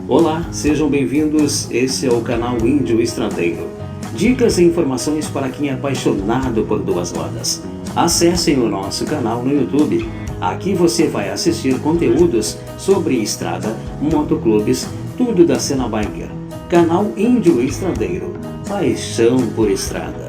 Olá, sejam bem-vindos, esse é o canal Índio Estradeiro. Dicas e informações para quem é apaixonado por duas rodas. Acessem o nosso canal no YouTube. Aqui você vai assistir conteúdos sobre estrada, motoclubes, tudo da cena biker. Canal Índio Estradeiro, paixão por estrada.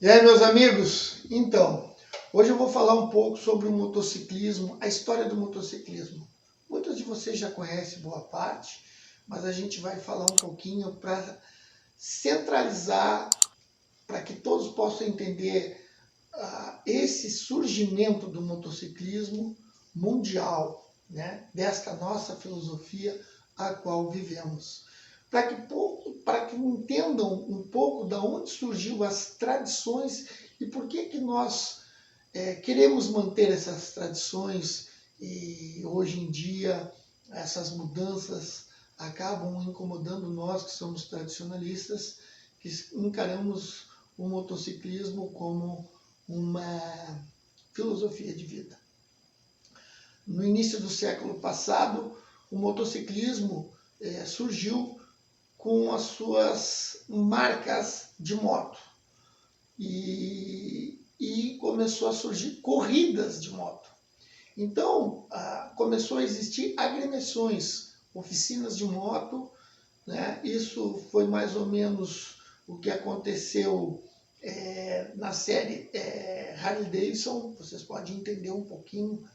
E aí, meus amigos? Então, hoje eu vou falar um pouco sobre o motociclismo, a história do motociclismo. Muitos de vocês já conhecem boa parte, mas a gente vai falar um pouquinho para centralizar, para que todos possam entender esse surgimento do motociclismo mundial, né? Desta nossa filosofia a qual vivemos. Para que entendam um pouco de onde surgiu as tradições e por que nós queremos manter essas tradições e hoje em dia essas mudanças acabam incomodando nós que somos tradicionalistas, que encaramos o motociclismo como uma filosofia de vida. No início do século passado, o motociclismo surgiu com as suas marcas de moto e começou a surgir corridas de moto. Então, começou a existir agremiações, oficinas de moto, né? Isso foi mais ou menos o que aconteceu na série Harley Davidson. Vocês podem entender um pouquinho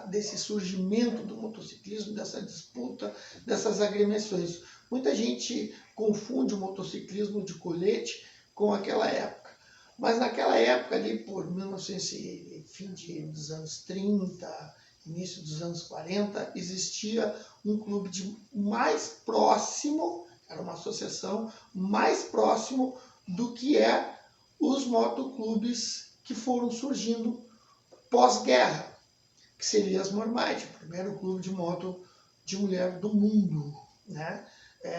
desse surgimento do motociclismo, dessa disputa, dessas agremiações. Muita gente confunde o motociclismo de colete com aquela época. Mas naquela época, ali por 1900, fim dos anos 30, início dos anos 40, existia um clube mais próximo, era uma associação mais próximo do que os motoclubes que foram surgindo pós-guerra, que seria as Mormaid, o primeiro clube de moto de mulher do mundo, né?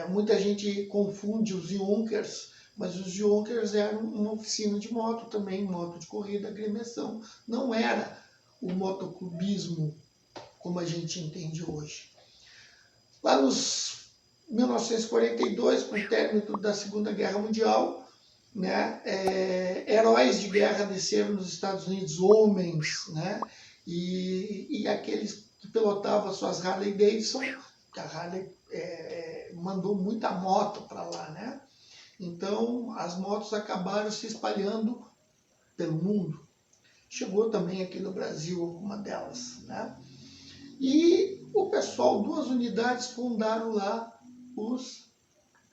Muita gente confunde os Junkers, mas os Junkers eram uma oficina de moto também, moto de corrida, agremiação. Não era o motoclubismo como a gente entende hoje. Lá nos 1942, com o término da Segunda Guerra Mundial, né, heróis de guerra desceram nos Estados Unidos, homens, né? E aqueles que pilotavam as suas Harley Davidson, que a Harley mandou muita moto para lá, né? Então as motos acabaram se espalhando pelo mundo. Chegou também aqui no Brasil alguma delas, né? E o pessoal, duas unidades fundaram lá os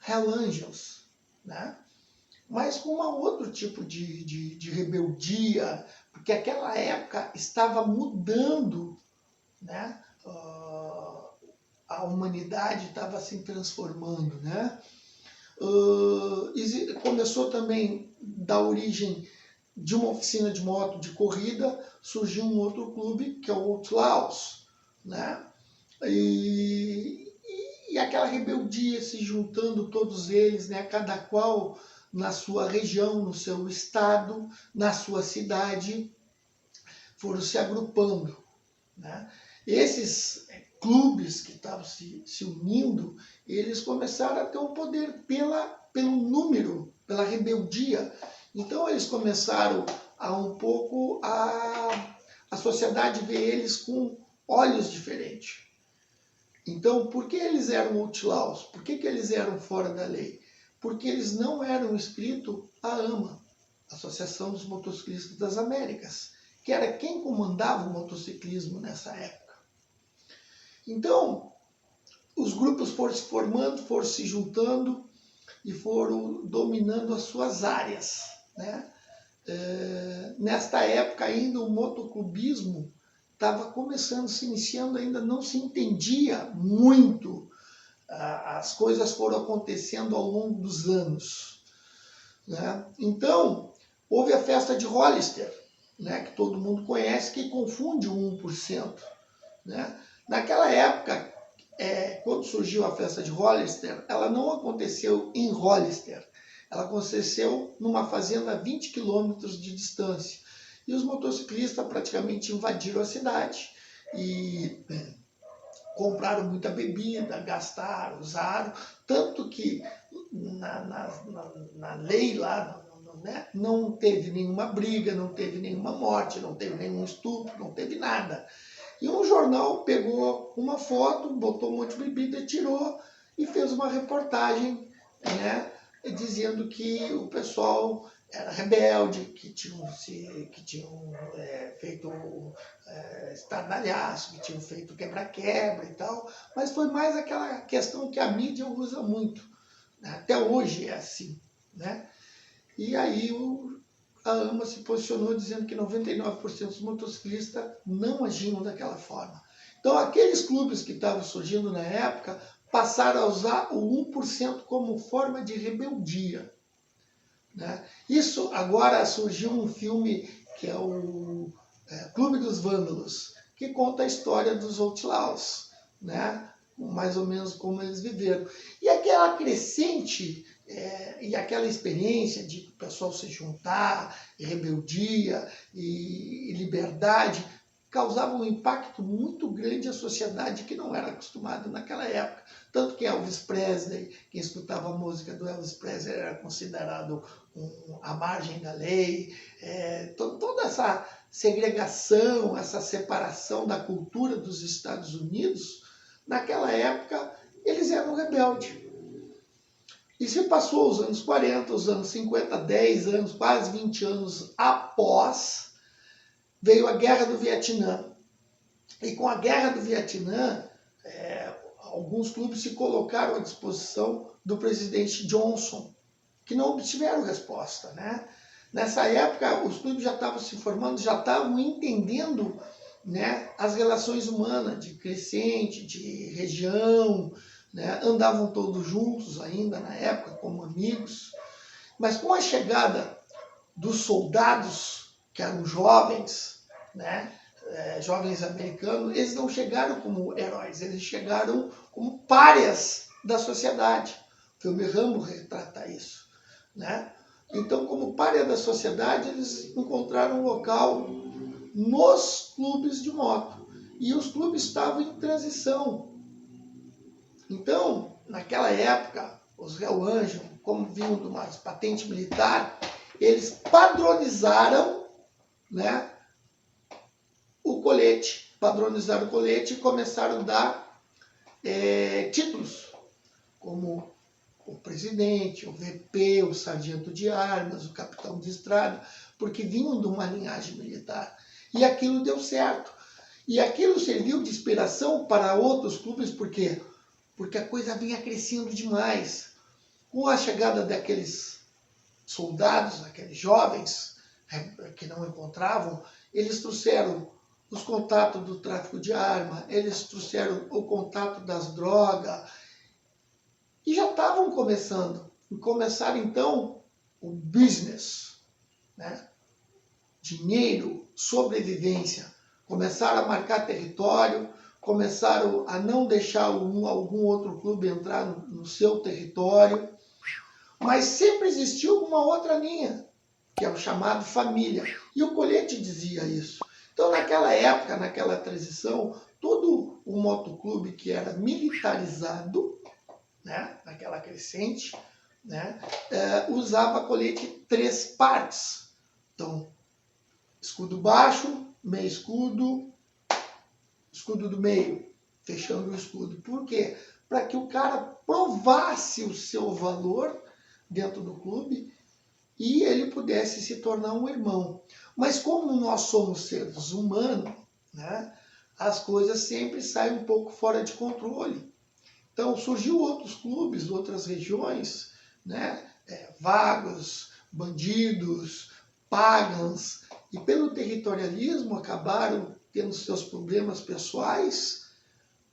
Hell Angels, né? Mas com um outro tipo de rebeldia, porque aquela época estava mudando, né? A humanidade estava se transformando, né? Começou também da origem de uma oficina de moto de corrida, surgiu um outro clube que é o Outlaws, né? E aquela rebeldia se juntando todos eles, né? Cada qual na sua região, no seu estado, na sua cidade, foram se agrupando, né? Esses clubes que estavam se unindo, eles começaram a ter um poder pelo número, pela rebeldia. Então eles começaram a sociedade ver eles com olhos diferentes. Então, por que eles eram outlaws? Por que eles eram fora da lei? Porque eles não eram inscritos à AMA, Associação dos Motociclistas das Américas, que era quem comandava o motociclismo nessa época. Então, os grupos foram se formando, foram se juntando e foram dominando as suas áreas, né? nesta época ainda o motoclubismo estava começando, se iniciando, ainda não se entendia muito. As coisas foram acontecendo ao longo dos anos, né? Então, houve a festa de Hollister, né, que todo mundo conhece, que confunde o 1%. Né? Naquela época, quando surgiu a festa de Hollister, ela não aconteceu em Hollister. Ela aconteceu numa fazenda a 20 quilômetros de distância. E os motociclistas praticamente invadiram a cidade e compraram muita bebida, gastaram, usaram, tanto que na lei lá, né, não teve nenhuma briga, não teve nenhuma morte, não teve nenhum estupro, não teve nada. E um jornal pegou uma foto, botou um monte de bebida, tirou e fez uma reportagem, né, dizendo que o pessoal era rebelde, que tinham feito estardalhaço, que tinham feito quebra-quebra e tal, mas foi mais aquela questão que a mídia usa muito, né? Até hoje é assim, né? E aí a AMA se posicionou dizendo que 99% dos motociclistas não agiam daquela forma. Então aqueles clubes que estavam surgindo na época passaram a usar o 1% como forma de rebeldia. Né? Isso agora surgiu um filme que é o Clube dos Vândalos, que conta a história dos Outlaws, né? Mais ou menos como eles viveram. E aquela crescente e aquela experiência de o pessoal se juntar, e rebeldia e liberdade, causava um impacto muito grande à sociedade que não era acostumada naquela época. Tanto que Elvis Presley, quem escutava a música do Elvis Presley era considerado à margem da lei. Toda essa segregação, essa separação da cultura dos Estados Unidos, naquela época eles eram rebeldes. E se passou os anos 40, os anos 50, 10 anos, quase 20 anos após, veio a Guerra do Vietnã. E com a Guerra do Vietnã, alguns clubes se colocaram à disposição do presidente Johnson, que não obtiveram resposta, né? Nessa época, os clubes já estavam se formando, já estavam entendendo, né, as relações humanas de crescente, de região, né? Andavam todos juntos ainda na época, como amigos. Mas com a chegada dos soldados, que eram jovens, né, jovens americanos, eles não chegaram como heróis, eles chegaram como párias da sociedade. O filme Rambo retrata isso, né? Então, como pária da sociedade, eles encontraram um local nos clubes de moto. E os clubes estavam em transição. Então, naquela época, os Hell Angels, como vinham de uma patente militar, eles padronizaram, né, o colete. Padronizaram o colete e começaram a dar títulos, como o presidente, o VP, o sargento de armas, o capitão de estrada, porque vinham de uma linhagem militar. E aquilo deu certo. E aquilo serviu de inspiração para outros clubes, por quê? Porque a coisa vinha crescendo demais. Com a chegada daqueles soldados, aqueles jovens que não encontravam, eles trouxeram os contatos do tráfico de arma, eles trouxeram o contato das drogas, e já estavam começando. E começaram, então, o business, né? Dinheiro, sobrevivência. Começaram a marcar território, começaram a não deixar algum outro clube entrar no seu território. Mas sempre existiu uma outra linha, que é o chamado família. E o colete dizia isso. Então, naquela época, naquela transição, todo o motoclube que era militarizado, né, naquela crescente, né, usava colete 3 partes. Então, escudo baixo, meio escudo, escudo do meio, fechando o escudo. Por quê? Para que o cara provasse o seu valor dentro do clube e ele pudesse se tornar um irmão. Mas como nós somos seres humanos, né, as coisas sempre saem um pouco fora de controle. Então surgiu outros clubes, outras regiões, né, vagos, bandidos, pagãs e pelo territorialismo acabaram tendo seus problemas pessoais,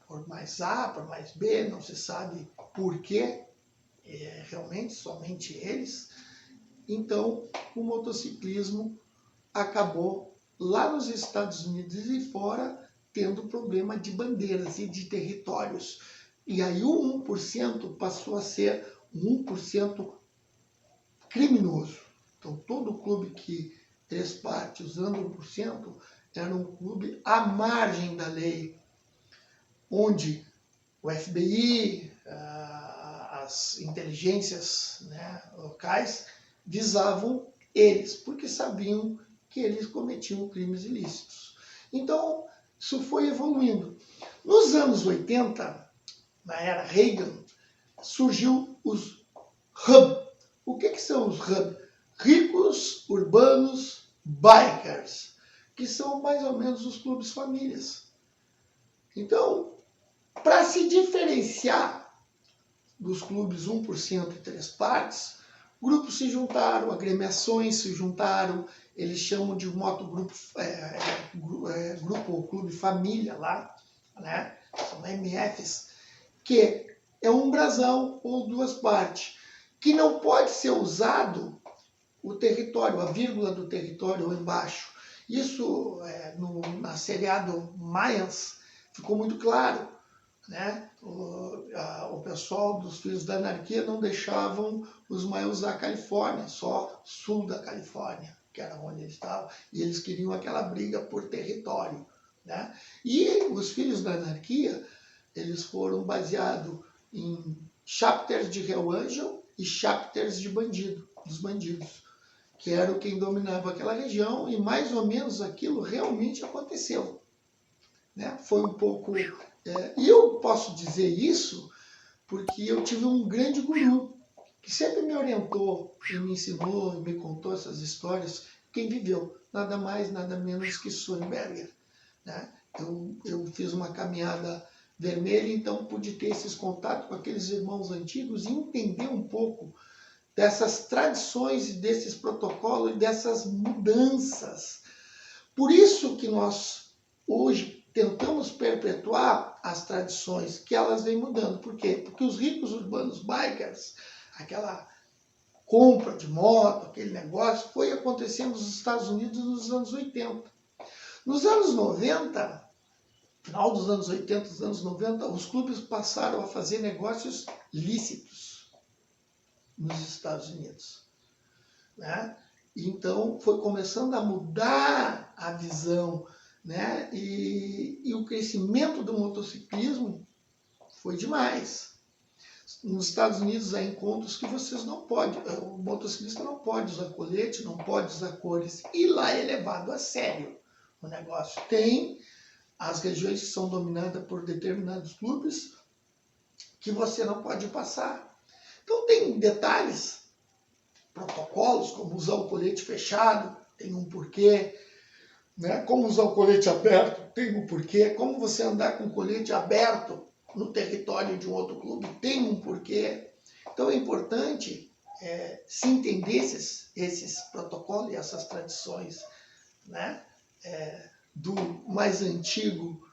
por mais A, por mais B, não se sabe por quê, realmente somente eles. Então o motociclismo acabou lá nos Estados Unidos e fora tendo problema de bandeiras e de territórios. E aí o 1% passou a ser um 1% criminoso. Então todo clube que fez parte usando 1% era um clube à margem da lei, onde o FBI, as inteligências, né, locais, visavam eles, porque sabiam que eles cometiam crimes ilícitos. Então, isso foi evoluindo. Nos anos 80, na era Reagan, surgiu os hub. O que são os hub? Ricos urbanos bikers, que são mais ou menos os clubes famílias. Então, para se diferenciar dos clubes 1% e 3 partes, grupos se juntaram, agremiações se juntaram, eles chamam de motogrupo, grupo ou clube família lá, né? São MFs, que é um brasão ou 2 partes, que não pode ser usado o território, a vírgula do território ou embaixo. Isso, na seriado Mayans, ficou muito claro, né? O pessoal dos Filhos da Anarquia não deixavam os Mayans usar a Califórnia, só sul da Califórnia, que era onde eles estavam, e eles queriam aquela briga por território, né? E os Filhos da Anarquia, eles foram baseados em chapters de Hell Angel e chapters de dos bandidos, que eram quem dominava aquela região, e mais ou menos aquilo realmente aconteceu, né? Foi um pouco... e eu posso dizer isso porque eu tive um grande guru que sempre me orientou e me ensinou e me contou essas histórias, quem viveu, nada mais, nada menos que Schoenberger, né? Eu fiz uma caminhada vermelha, então pude ter esses contatos com aqueles irmãos antigos e entender um pouco dessas tradições e desses protocolos e dessas mudanças. Por isso que nós hoje tentamos perpetuar as tradições, que elas vêm mudando. Por quê? Porque os ricos urbanos bikers, aquela compra de moto, aquele negócio, foi acontecendo nos Estados Unidos nos anos 80. Nos anos 90, final dos anos 80, dos anos 90, os clubes passaram a fazer negócios lícitos nos Estados Unidos, né? Então foi começando a mudar a visão, né? E o crescimento do motociclismo foi demais. Nos Estados Unidos há encontros que vocês não podem, o motociclista não pode usar colete, não pode usar cores, e lá é levado a sério o negócio. Tem as regiões que são dominadas por determinados clubes que você não pode passar. Então tem detalhes, protocolos, como usar o colete fechado, tem um porquê, né? Como usar o colete aberto, tem um porquê. Como você andar com o colete aberto no território de um outro clube, tem um porquê. Então é importante se entender esses protocolos e essas tradições, né? Do mais antigo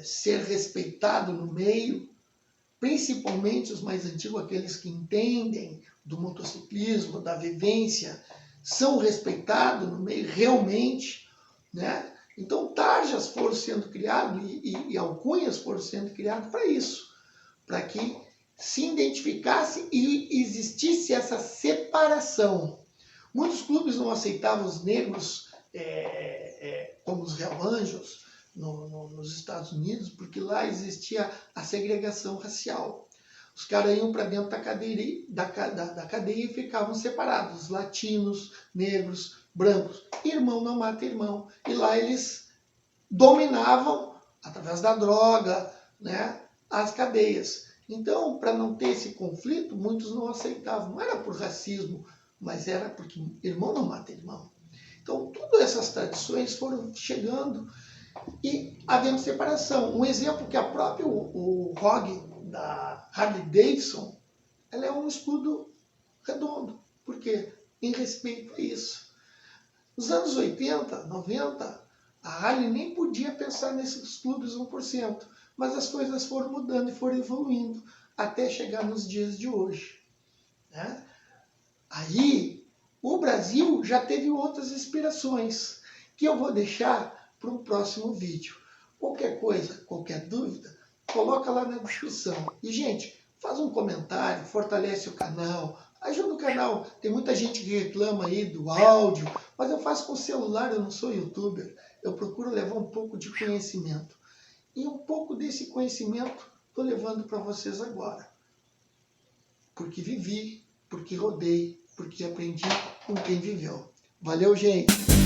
ser respeitado no meio, principalmente os mais antigos, aqueles que entendem do motociclismo, da vivência, são respeitados no meio realmente, né? Então tarjas foram sendo criadas e alcunhas foram sendo criadas para isso, para que se identificasse e existisse essa separação. Muitos clubes não aceitavam os negros como os Hell Angels nos Estados Unidos, porque lá existia a segregação racial. Os caras iam para dentro da cadeia e ficavam separados, latinos, negros, brancos. Irmão não mata irmão. E lá eles dominavam, através da droga, né, as cadeias. Então, para não ter esse conflito, muitos não aceitavam. Não era por racismo, mas era porque irmão não mata irmão. Então, todas essas tradições foram chegando e havendo separação. Um exemplo que a própria o ROG da Harley Davidson, ela é um escudo redondo. Por quê? Em respeito a isso. Nos anos 80, 90, a Harley nem podia pensar nesses clubes 1%, mas as coisas foram mudando e foram evoluindo até chegar nos dias de hoje, né? Aí, o Brasil já teve outras inspirações, que eu vou deixar para um próximo vídeo. Qualquer coisa, qualquer dúvida, coloca lá na descrição. E, gente, faz um comentário, fortalece o canal, ajuda o canal. Tem muita gente que reclama aí do áudio, mas eu faço com celular, eu não sou youtuber. Eu procuro levar um pouco de conhecimento. E um pouco desse conhecimento estou levando para vocês agora. Porque vivi, porque rodei, porque aprendi com quem viveu. Valeu, gente!